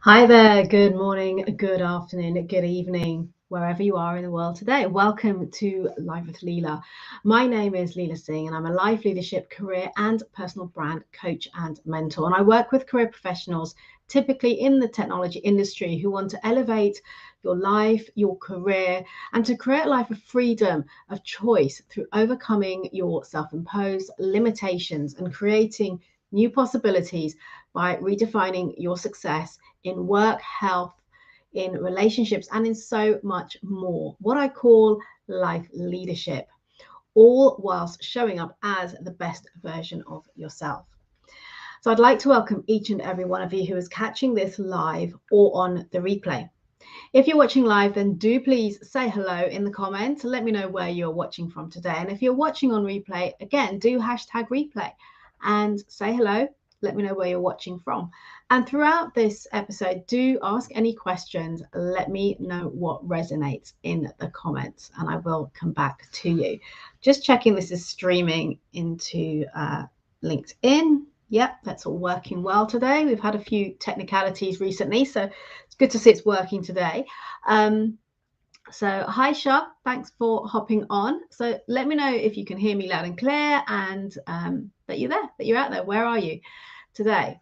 Hi there, good morning, good afternoon, good evening, wherever you are in the world today. Welcome to Live with Leila. My name is Leila Singh, and I'm a life leadership, career, and personal brand coach and mentor. And I work with career professionals, typically in the technology industry, who want to elevate your life, your career, and to create a life of freedom, of choice through overcoming your self imposed limitations and creating new possibilities by redefining your success in work, health, in relationships, and in so much more. What I call life leadership, all whilst showing up as the best version of yourself. So I'd like to welcome each and every one of you who is catching this live or on the replay. If you're watching live, then do please say hello in the comments. Let me know where you're watching from today. And if you're watching on replay, again, do hashtag replay and say hello. Let me know where you're watching from. And throughout this episode, do ask any questions. Let me know what resonates in the comments, and I will come back to you. Just checking this is streaming into LinkedIn. Yep, that's all working well today. We've had a few technicalities recently, so it's good to see it's working today. So hi Shah, thanks for hopping on. So let me know if you can hear me loud and clear, and that you're there, that you're out there. Where are you today?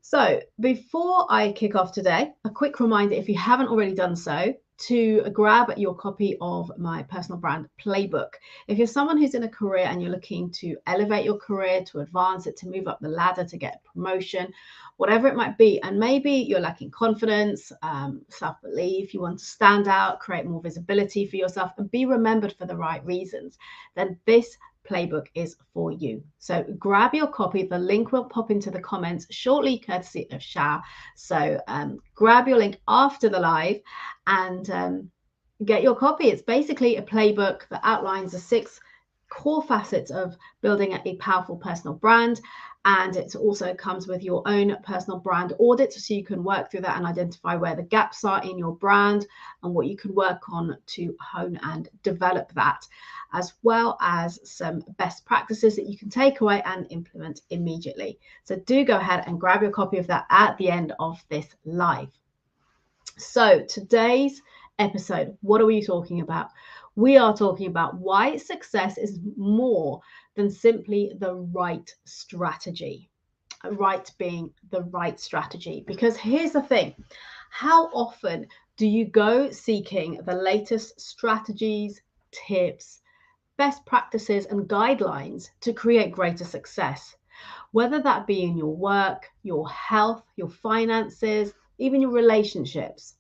So before I kick off today, a quick reminder, if you haven't already done so, to grab your copy of my personal brand playbook. If you're someone who's in a career and you're looking to elevate your career, to advance it, to move up the ladder, to get a promotion, whatever it might be, and maybe you're lacking confidence, self-belief, you want to stand out, create more visibility for yourself, and be remembered for the right reasons, then this playbook is for you. So grab your copy. The link will pop into the comments shortly, courtesy of Shah. So grab your link after the live and get your copy. It's basically a playbook that outlines the 6 core facets of building a powerful personal brand. And it also comes with your own personal brand audit, so you can work through that and identify where the gaps are in your brand and what you can work on to hone and develop that, as well as some best practices that you can take away and implement immediately. So do go ahead and grab your copy of that at the end of this live. So today's episode, what are we talking about? We are talking about why success is more than simply the right strategy. Right being the right strategy. Because here's the thing, how often do you go seeking the latest strategies, tips, best practices, and guidelines to create greater success? Whether that be in your work, your health, your finances, even your relationships,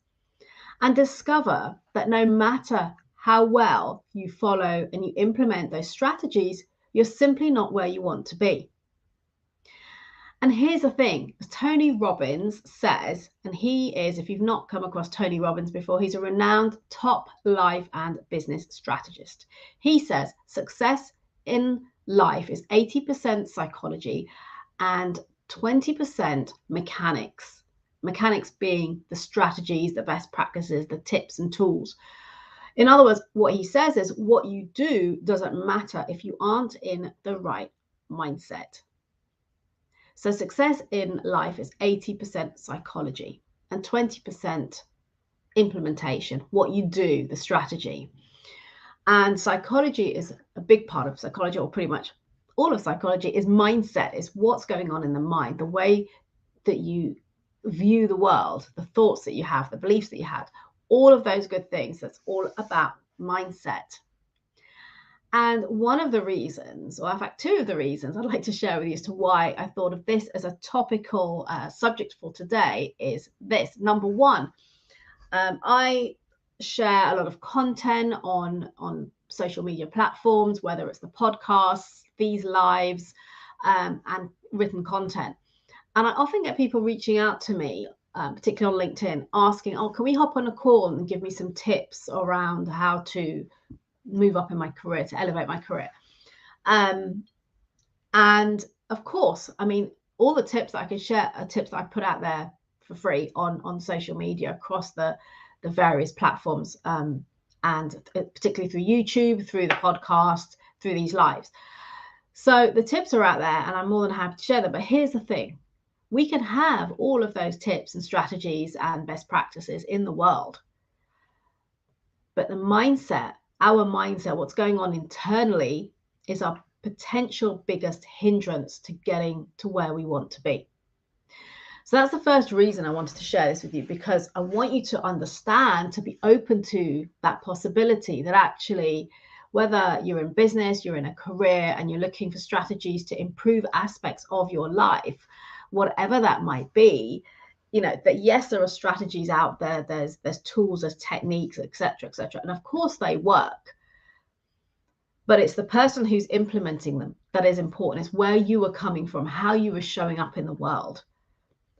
and discover that no matter how well you follow and you implement those strategies, you're simply not where you want to be. And here's the thing, Tony Robbins says, and he is, if you've not come across Tony Robbins before, he's a renowned top life and business strategist. He says success in life is 80% psychology and 20% mechanics. Mechanics being the strategies, the best practices, the tips and tools. In other words, what he says is what you do doesn't matter if you aren't in the right mindset. So success in life is 80% psychology and 20% implementation, what you do, the strategy. And psychology is a big part of psychology, or pretty much all of psychology is mindset, is what's going on in the mind, the way that you view the world, the thoughts that you have, the beliefs that you had, all of those good things. That's all about mindset. And one of the reasons, or in fact, 2 of the reasons I'd like to share with you as to why I thought of this as a topical subject for today is this. Number one, I share a lot of content on social media platforms, whether it's the podcasts, these lives, and written content. And I often get people reaching out to me, particularly on LinkedIn, asking, oh, can we hop on a call and give me some tips around how to move up in my career, to elevate my career? And of course, I mean, all the tips that I can share are tips that I put out there for free on social media across the various platforms, and particularly through YouTube, through the podcast, through these lives. So the tips are out there and I'm more than happy to share them. But here's the thing. We can have all of those tips and strategies and best practices in the world. But the mindset, our mindset, what's going on internally is our potential biggest hindrance to getting to where we want to be. So that's the first reason I wanted to share this with you, because I want you to understand, to be open to that possibility that actually, whether you're in business, you're in a career, and you're looking for strategies to improve aspects of your life, whatever that might be, that yes, there are strategies out there, there's tools, there's techniques, etc., etc. And of course they work. But it's the person who's implementing them that is important. It's where you are coming from, how you are showing up in the world.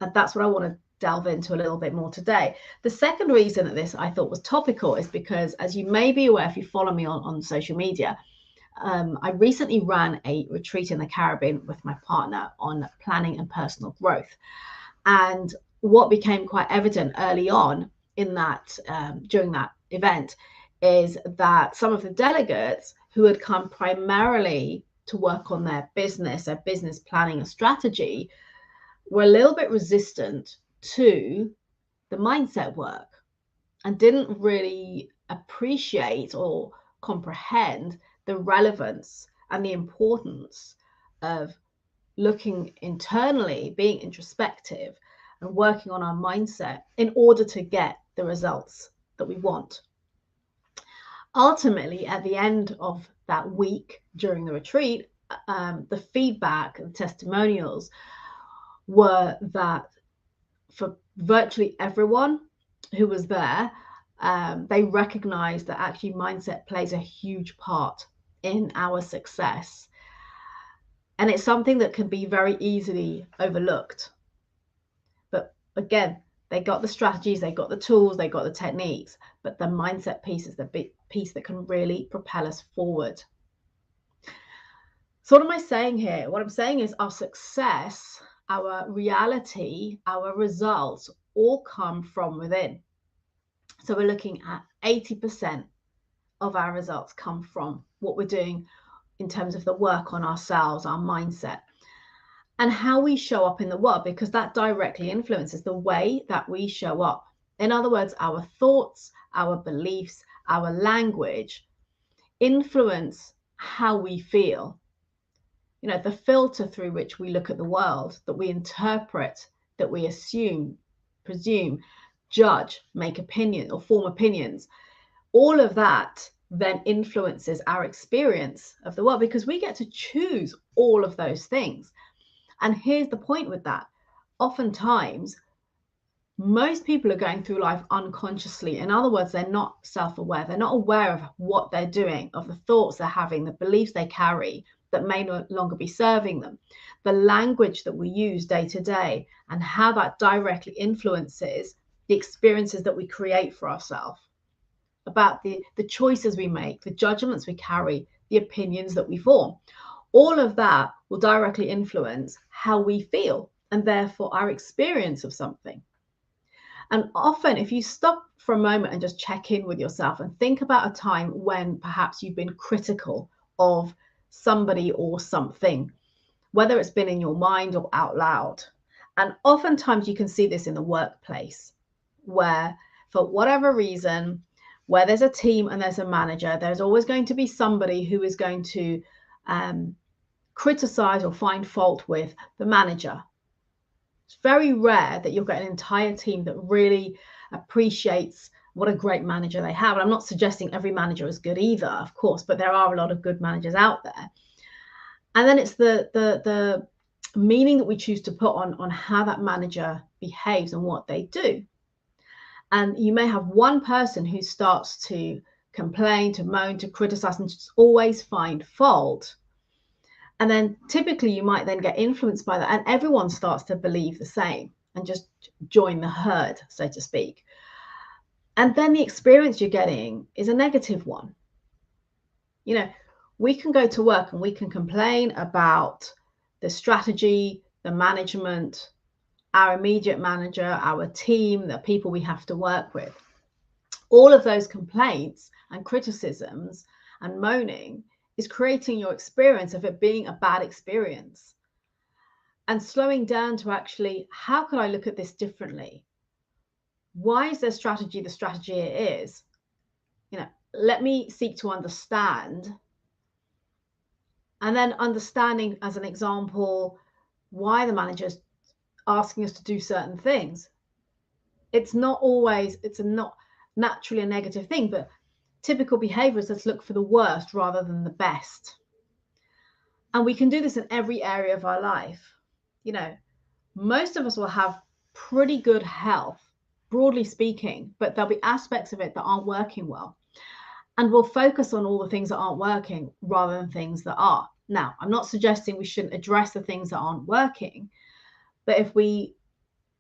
And that's what I want to delve into a little bit more today. The second reason that this I thought was topical is because, as you may be aware, if you follow me on social media, I recently ran a retreat in the Caribbean with my partner on planning and personal growth. And what became quite evident early on in that, during that event, is that some of the delegates who had come primarily to work on their business planning and strategy were a little bit resistant to the mindset work and didn't really appreciate or comprehend the relevance and the importance of looking internally, being introspective, and working on our mindset in order to get the results that we want. Ultimately, at the end of that week during the retreat, the feedback and testimonials were that for virtually everyone who was there, they recognized that actually mindset plays a huge part in our success. And it's something that can be very easily overlooked. But again, they got the strategies, they got the tools, they got the techniques, but the mindset piece is the big piece that can really propel us forward. So what am I saying here? What I'm saying is our success, our reality, our results all come from within. So we're looking at 80% of our results come from what we're doing in terms of the work on ourselves, our mindset, and how we show up in the world, because that directly influences the way that we show up. In other words, our thoughts, our beliefs, our language influence how we feel. The filter through which we look at the world, that we interpret, that we assume, presume, judge, make opinion or form opinions, all of that then influences our experience of the world, because we get to choose all of those things. And here's the point with that. Oftentimes, most people are going through life unconsciously. In other words, they're not self-aware. They're not aware of what they're doing, of the thoughts they're having, the beliefs they carry that may no longer be serving them, the language that we use day to day, and how that directly influences the experiences that we create for ourselves, about the choices we make, the judgments we carry, the opinions that we form. All of that will directly influence how we feel, and therefore our experience of something. And often, if you stop for a moment and just check in with yourself and think about a time when perhaps you've been critical of somebody or something, whether it's been in your mind or out loud. And oftentimes you can see this in the workplace, where for whatever reason, where there's a team and there's a manager, there's always going to be somebody who is going to criticize or find fault with the manager. It's very rare that you'll get an entire team that really appreciates what a great manager they have. And I'm not suggesting every manager is good either, of course, but there are a lot of good managers out there. And then it's the meaning that we choose to put on how that manager behaves and what they do. And you may have one person who starts to complain, to moan, to criticize, and just always find fault. And then typically you might then get influenced by that, and everyone starts to believe the same and just join the herd, so to speak. And then the experience you're getting is a negative one. We can go to work and we can complain about the strategy, the management, our immediate manager, our team, the people we have to work with. All of those complaints and criticisms and moaning is creating your experience of it being a bad experience. and slowing down to actually, how could I look at this differently? Why is their strategy the strategy it is? Let me seek to understand. And then understanding, as an example, why the manager's asking us to do certain things. It's not naturally a negative thing, but typical behaviors, let's look for the worst rather than the best. And we can do this in every area of our life. Most of us will have pretty good health, broadly speaking, but there'll be aspects of it that aren't working well. And we'll focus on all the things that aren't working rather than things that are. Now, I'm not suggesting we shouldn't address the things that aren't working, but if we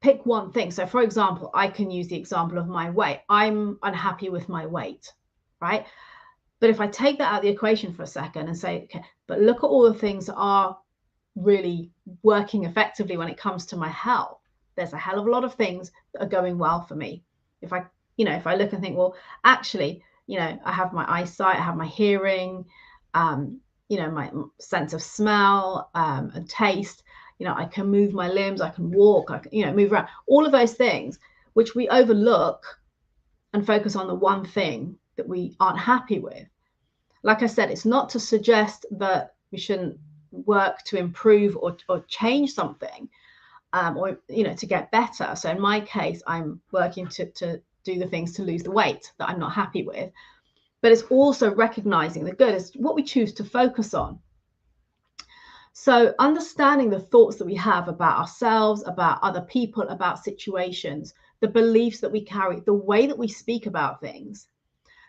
pick one thing, so for example, I can use the example of my weight. I'm unhappy with my weight, right? But if I take that out of the equation for a second and say, okay, but look at all the things that are really working effectively when it comes to my health. There's a hell of a lot of things that are going well for me. If I look and think, well, actually, I have my eyesight, I have my hearing, my sense of smell and taste. I can move my limbs, I can walk, I can, move around. All of those things, which we overlook and focus on the one thing that we aren't happy with. Like I said, it's not to suggest that we shouldn't work to improve or change something, or to get better. So in my case, I'm working to do the things to lose the weight that I'm not happy with. But it's also recognizing the good is what we choose to focus on. So understanding the thoughts that we have about ourselves, about other people, about situations, the beliefs that we carry, the way that we speak about things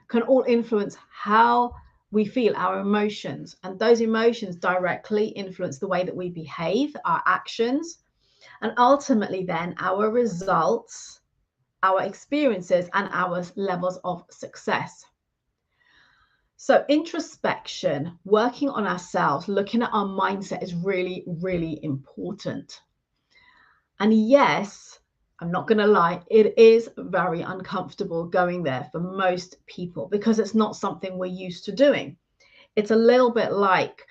can all influence how we feel, our emotions. And those emotions directly influence the way that we behave, our actions, and ultimately then our results, our experiences, and our levels of success. So introspection, working on ourselves, looking at our mindset is really, really important. And yes, I'm not going to lie, it is very uncomfortable going there for most people because it's not something we're used to doing. It's a little bit like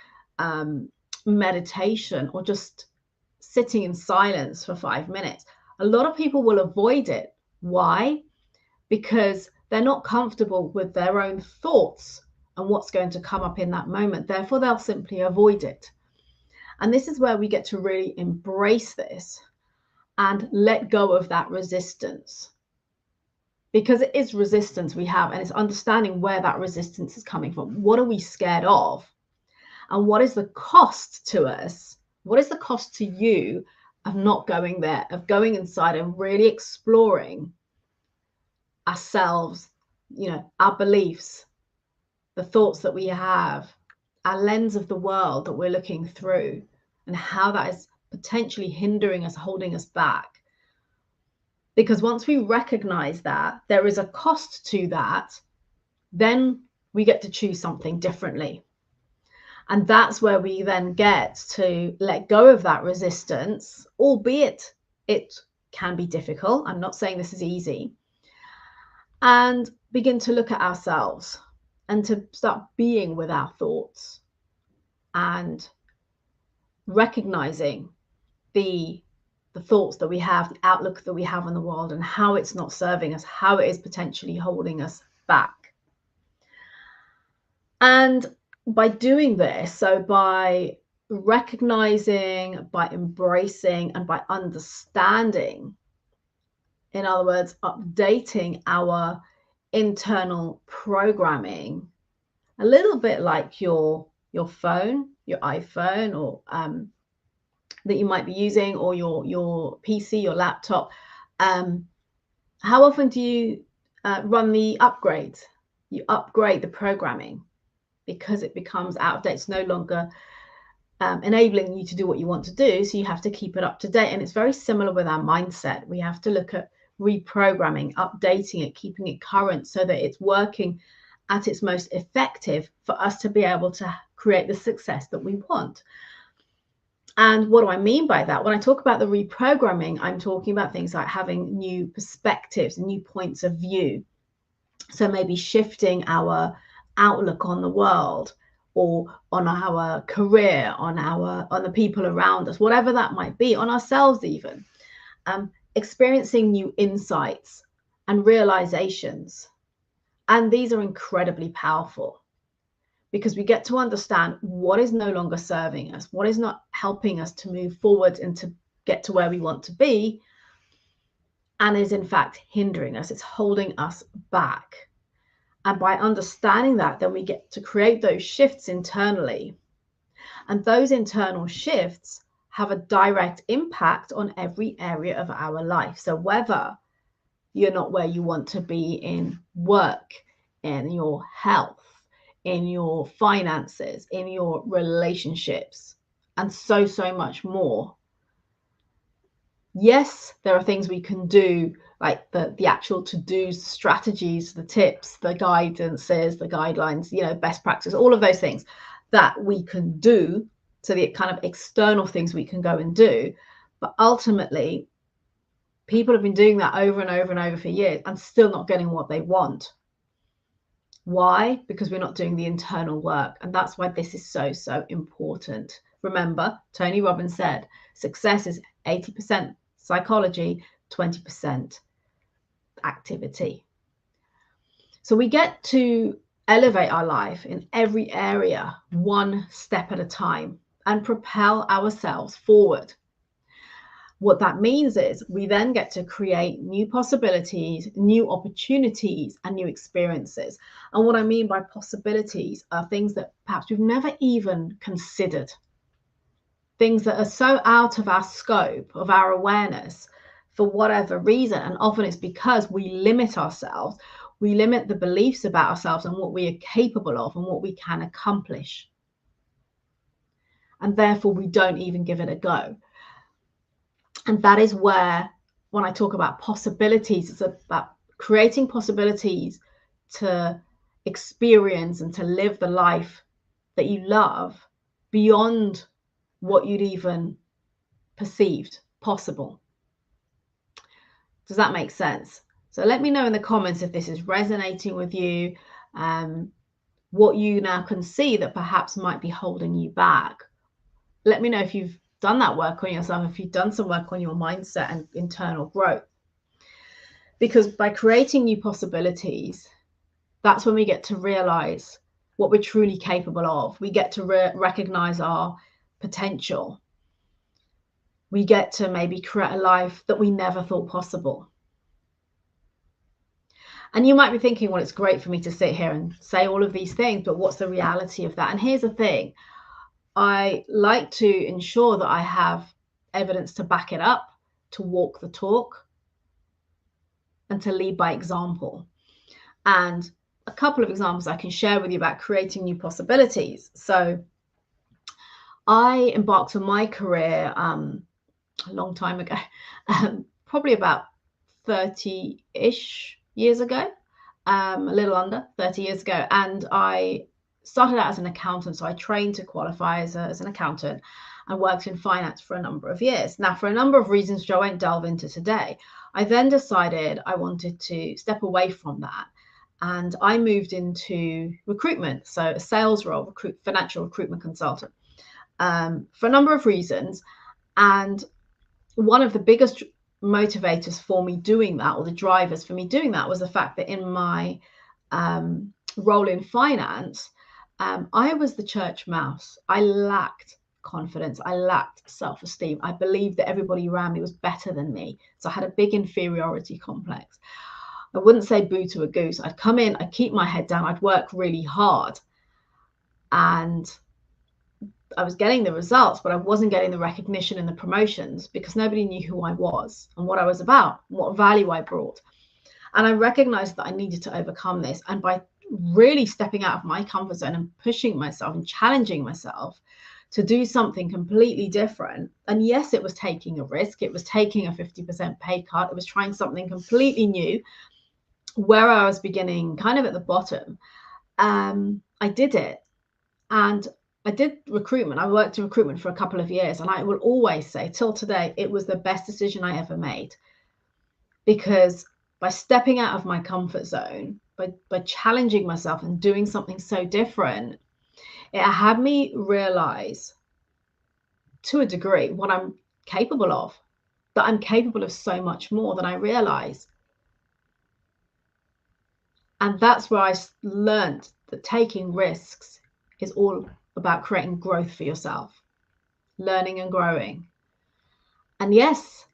meditation or just sitting in silence for 5 minutes. A lot of people will avoid it. Why? Because they're not comfortable with their own thoughts and what's going to come up in that moment. Therefore, they'll simply avoid it. And this is where we get to really embrace this and let go of that resistance. Because it is resistance we have, and it's understanding where that resistance is coming from. What are we scared of? And what is the cost to us? What is the cost to you of not going there, of going inside and really exploring ourselves, our beliefs, the thoughts that we have, our lens of the world that we're looking through, and how that is potentially hindering us, holding us back. Because once we recognize that there is a cost to that, then we get to choose something differently. And that's where we then get to let go of that resistance, albeit it can be difficult. I'm not saying this is easy. And begin to look at ourselves and to start being with our thoughts and recognizing the thoughts that we have, the outlook that we have on the world, and how it's not serving us, how it is potentially holding us back. And by doing this, so by recognizing, by embracing, and by understanding, in other words, updating our internal programming, a little bit like your phone, your iPhone, or that you might be using, or your PC, your laptop. How often do you run the upgrades? You upgrade the programming because it becomes out of date. It's no longer enabling you to do what you want to do. So you have to keep it up to date. And it's very similar with our mindset. We have to look at reprogramming, updating it, keeping it current so that it's working at its most effective for us to be able to create the success that we want. And what do I mean by that? When I talk about the reprogramming, I'm talking about things like having new perspectives, new points of view. So maybe shifting our outlook on the world, or on our career, on the people around us, whatever that might be, on ourselves even. Experiencing new insights and realizations. And these are incredibly powerful because we get to understand what is no longer serving us, what is not helping us to move forward and to get to where we want to be, and is in fact hindering us. It's holding us back. And by understanding that, then we get to create those shifts internally. And those internal shifts have a direct impact on every area of our life. So whether you're not where you want to be in work, in your health, in your finances, in your relationships, and so much more. Yes, there are things we can do, like the actual to-dos, strategies, the tips, the guidances, the guidelines, best practice, all of those things that we can do. So the kind of external things we can go and do. But ultimately, people have been doing that over and over and over for years and still not getting what they want. Why? Because we're not doing the internal work. And that's why this is so important. Remember, Tony Robbins said, success is 80% psychology, 20% activity. So we get to elevate our life in every area, one step at a time, and propel ourselves forward. What that means is we then get to create new possibilities, new opportunities, and new experiences. And what I mean by possibilities are things that perhaps we've never even considered. Things that are so out of our scope, of our awareness, for whatever reason. And often it's because we limit ourselves. We limit the beliefs about ourselves and what we are capable of and what we can accomplish. And therefore, we don't even give it a go. And that is where, when I talk about possibilities, it's about creating possibilities to experience and to live the life that you love beyond what you'd even perceived possible. Does that make sense? So let me know in the comments if this is resonating with you, what you now can see that perhaps might be holding you back. Let me know if you've done that work on yourself, if you've done some work on your mindset and internal growth. Because by creating new possibilities, that's when we get to realize what we're truly capable of. We get to recognize our potential. We get to maybe create a life that we never thought possible. And you might be thinking, well, it's great for me to sit here and say all of these things, but what's the reality of that? And here's the thing. I like to ensure that I have evidence to back it up, to walk the talk, and to lead by example. And a couple of examples I can share with you about creating new possibilities. So I embarked on my career a long time ago, probably about 30-ish years ago, a little under 30 years ago. And I started out as an accountant. So I trained to qualify as an accountant and worked in finance for a number of years. Now, for a number of reasons, which I won't delve into today, I then decided I wanted to step away from that. And I moved into recruitment. So a sales role, financial recruitment consultant, for a number of reasons. And one of the biggest motivators for me doing that, or the drivers for me doing that, was the fact that in my role in finance, I was the church mouse. I lacked confidence. I lacked self-esteem. I believed that everybody around me was better than me. So I had a big inferiority complex. I wouldn't say boo to a goose. I'd come in, I'd keep my head down, I'd work really hard. And I was getting the results, but I wasn't getting the recognition and the promotions because nobody knew who I was and what I was about, what value I brought. And I recognized that I needed to overcome this. And by really stepping out of my comfort zone and pushing myself and challenging myself to do something completely different. And yes, it was taking a risk. It was taking a 50% pay cut. It was trying something completely new where I was beginning kind of at the bottom. I did it. And I did recruitment. I worked in recruitment for a couple of years. And I will always say till today, it was the best decision I ever made. Because by stepping out of my comfort zone, by challenging myself and doing something so different, It had me realize to a degree what I'm capable of, that I'm capable of so much more than I realize. And that's where I learned that taking risks is all about creating growth for yourself, learning and growing. And yes,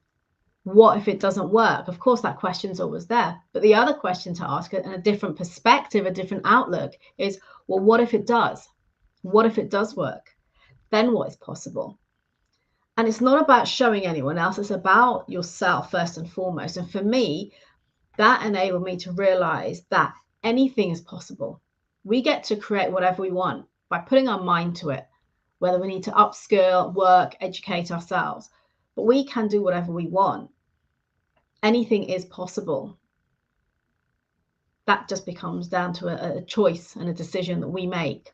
what if it doesn't work? Of course, that question's always there. But the other question to ask, and a different perspective, a different outlook, is, well, what if it does? What if it does work? Then what is possible? And it's not about showing anyone else. It's about yourself first and foremost. And for me, that enabled me to realize that anything is possible. We get to create whatever we want by putting our mind to it, whether we need to upskill, work, educate ourselves. But we can do whatever we want. Anything is possible. That just becomes down to a choice and a decision that we make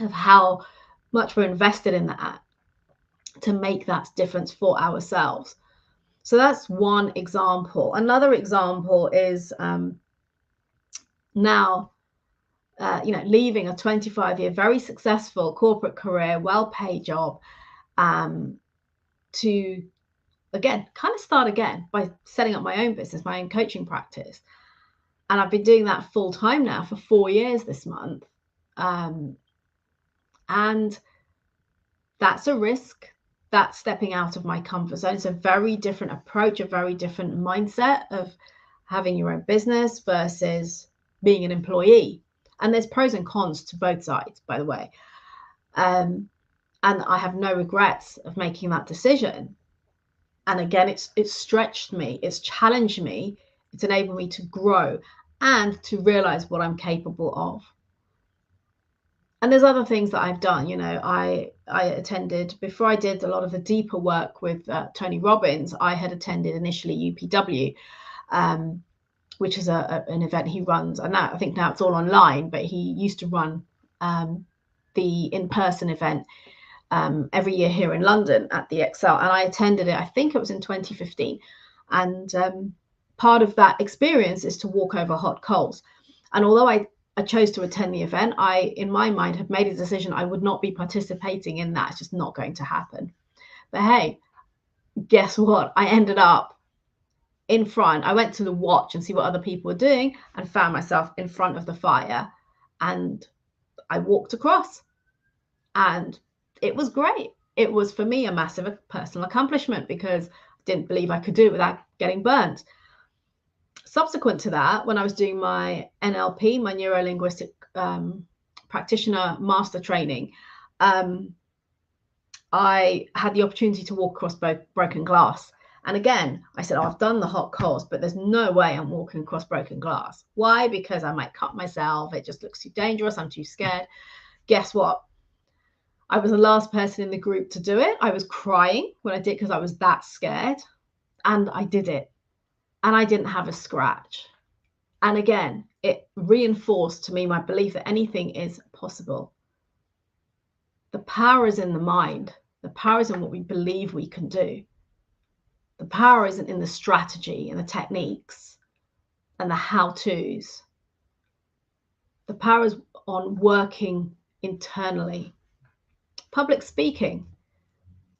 of how much we're invested in that to make that difference for ourselves. So that's one example. Another example is now, leaving a 25-year, very successful corporate career, well-paid job, to, again, kind of start again by setting up my own business, my own coaching practice. And I've been doing that full time now for 4 years this month. And that's a risk. That's stepping out of my comfort zone. It's a very different approach, a very different mindset of having your own business versus being an employee. And there's pros and cons to both sides, by the way. And I have no regrets of making that decision. And again, it's stretched me, it's challenged me, it's enabled me to grow and to realize what I'm capable of. And there's other things that I've done. I attended, before I did a lot of the deeper work with Tony Robbins, I had attended initially UPW, which is an event he runs. And now I think now it's all online, but he used to run the in-person event every year here in London at the Excel. And I attended it, I think it was in 2015. And part of that experience is to walk over hot coals. And although I chose to attend the event, I, in my mind, had made a decision I would not be participating in that. It's just not going to happen. But hey, guess what? I ended up in front. I went to the watch and see what other people were doing and found myself in front of the fire. And I walked across. And it was great. It was, for me, a massive personal accomplishment because I didn't believe I could do it without getting burnt. Subsequent to that, when I was doing my NLP, my neuro-linguistic practitioner master training, I had the opportunity to walk across broken glass. And again, I said, I've done the hot coals, but there's no way I'm walking across broken glass. Why? Because I might cut myself. It just looks too dangerous. I'm too scared. Guess what? I was the last person in the group to do it. I was crying when I did because I was that scared. And I did it. And I didn't have a scratch. And again, it reinforced to me my belief that anything is possible. The power is in the mind. The power is in what we believe we can do. The power isn't in the strategy and the techniques and the how-tos. The power is on working internally. Public speaking.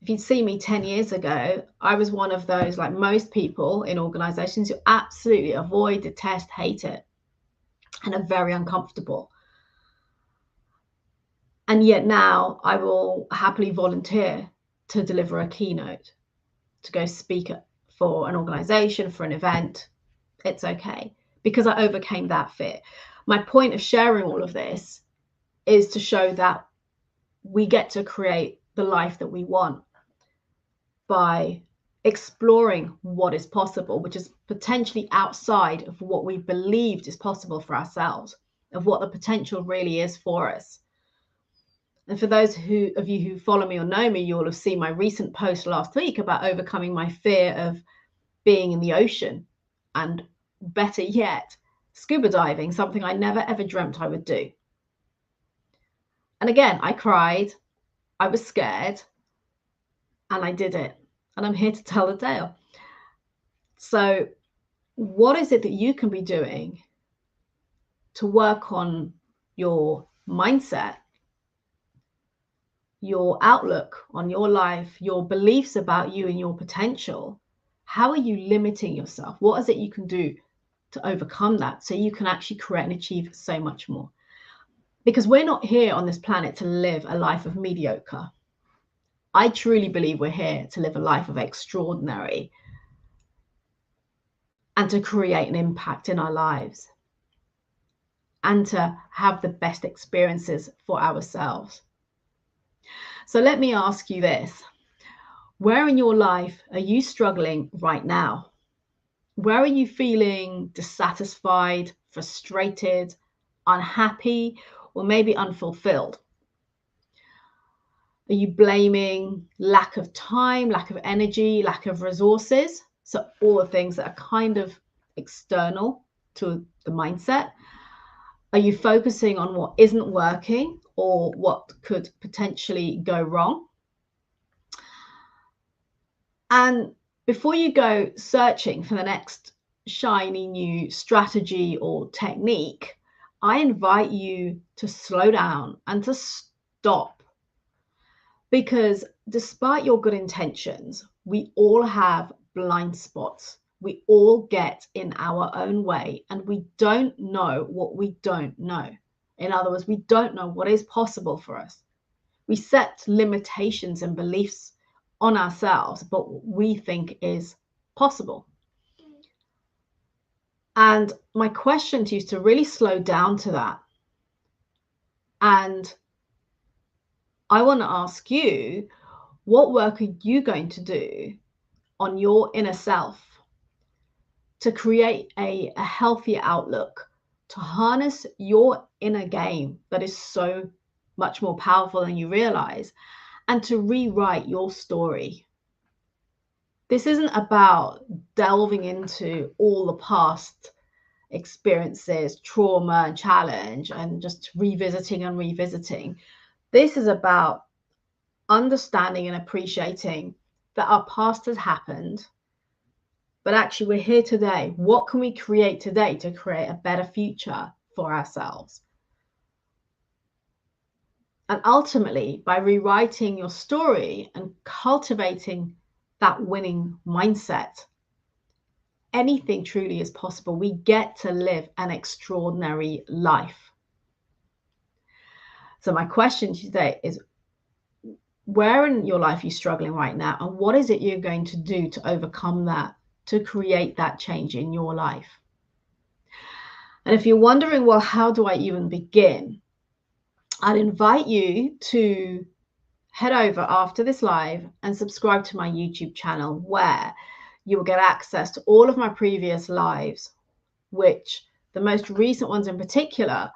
If you'd seen me 10 years ago, I was one of those, like most people in organizations, who absolutely avoid, detest, hate it, and are very uncomfortable. And yet now I will happily volunteer to deliver a keynote, to go speak for an organization, for an event. It's okay, because I overcame that fear. My point of sharing all of this is to show that we get to create the life that we want by exploring what is possible, which is potentially outside of what we believed is possible for ourselves, of what the potential really is for us. And for those of you who follow me or know me, you'll have seen my recent post last week about overcoming my fear of being in the ocean, and better yet, scuba diving, something I never ever dreamt I would do. And again, I cried, I was scared, and I did it. And I'm here to tell the tale. So what is it that you can be doing to work on your mindset your outlook on your life, your beliefs about you and your potential, how are you limiting yourself? What is it you can do to overcome that so you can actually create and achieve so much more? Because we're not here on this planet to live a life of mediocre. I truly believe we're here to live a life of extraordinary and to create an impact in our lives and to have the best experiences for ourselves. So let me ask you this. Where in your life are you struggling right now? Where are you feeling dissatisfied, frustrated, unhappy, or maybe unfulfilled? Are you blaming lack of time, lack of energy, lack of resources? So all the things that are kind of external to the mindset. Are you focusing on what isn't working or what could potentially go wrong? And before you go searching for the next shiny new strategy or technique, I invite you to slow down and to stop. Because despite your good intentions, we all have blind spots. We all get in our own way and we don't know what we don't know. In other words, we don't know what is possible for us. We set limitations and beliefs on ourselves, but what we think is possible. And my question to you is to really slow down to that. And I want to ask you, what work are you going to do on your inner self to create a healthier outlook, to harness your inner game that is so much more powerful than you realize, and to rewrite your story? This isn't about delving into all the past experiences, trauma and challenge, and just revisiting and revisiting. This is about understanding and appreciating that our past has happened, but actually we're here today. What can we create today to create a better future for ourselves? And ultimately, by rewriting your story and cultivating that winning mindset, anything truly is possible. We get to live an extraordinary life. So my question today is, where in your life are you struggling right now? And what is it you're going to do to overcome that, to create that change in your life? And if you're wondering, well, how do I even begin? I'd invite you to head over after this live and subscribe to my YouTube channel, where you will get access to all of my previous lives, which the most recent ones in particular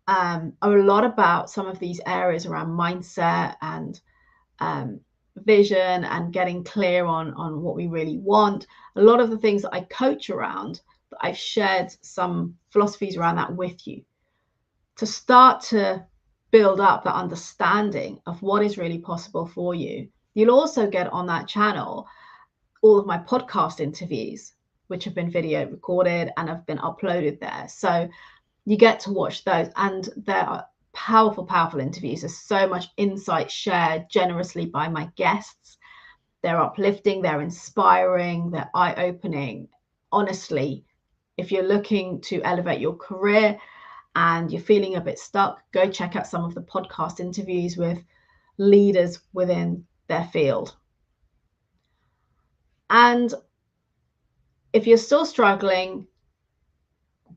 are a lot about some of these areas around mindset and vision and getting clear on what we really want. A lot of the things that I coach around, I've shared some philosophies around that with you to start to build up that understanding of what is really possible for you. You'll also get on that channel all of my podcast interviews, which have been video recorded and have been uploaded there. So you get to watch those, and there are powerful, powerful interviews. There's so much insight shared generously by my guests. They're uplifting, they're inspiring, they're eye-opening. Honestly, if you're looking to elevate your career and you're feeling a bit stuck, go check out some of the podcast interviews with leaders within their field. And if you're still struggling,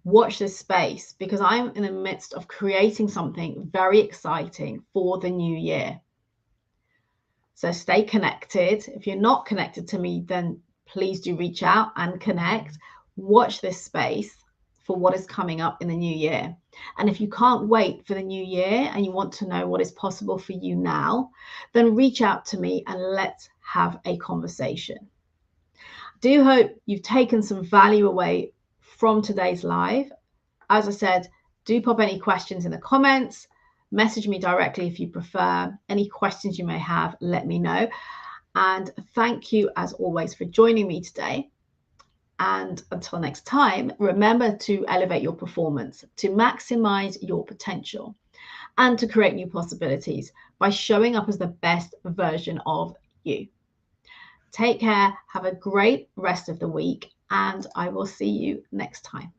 watch this space, because I'm in the midst of creating something very exciting for the new year. So stay connected. If you're not connected to me, then please do reach out and connect. Watch this space for what is coming up in the new year. And if you can't wait for the new year and you want to know what is possible for you now, then reach out to me and let's have a conversation. I do hope you've taken some value away from today's live. As I said, do pop any questions in the comments. Message me directly if you prefer. Any questions you may have, let me know. And thank you, as always, for joining me today. And until next time, remember to elevate your performance, to maximize your potential, and to create new possibilities by showing up as the best version of you. Take care, have a great rest of the week, and I will see you next time.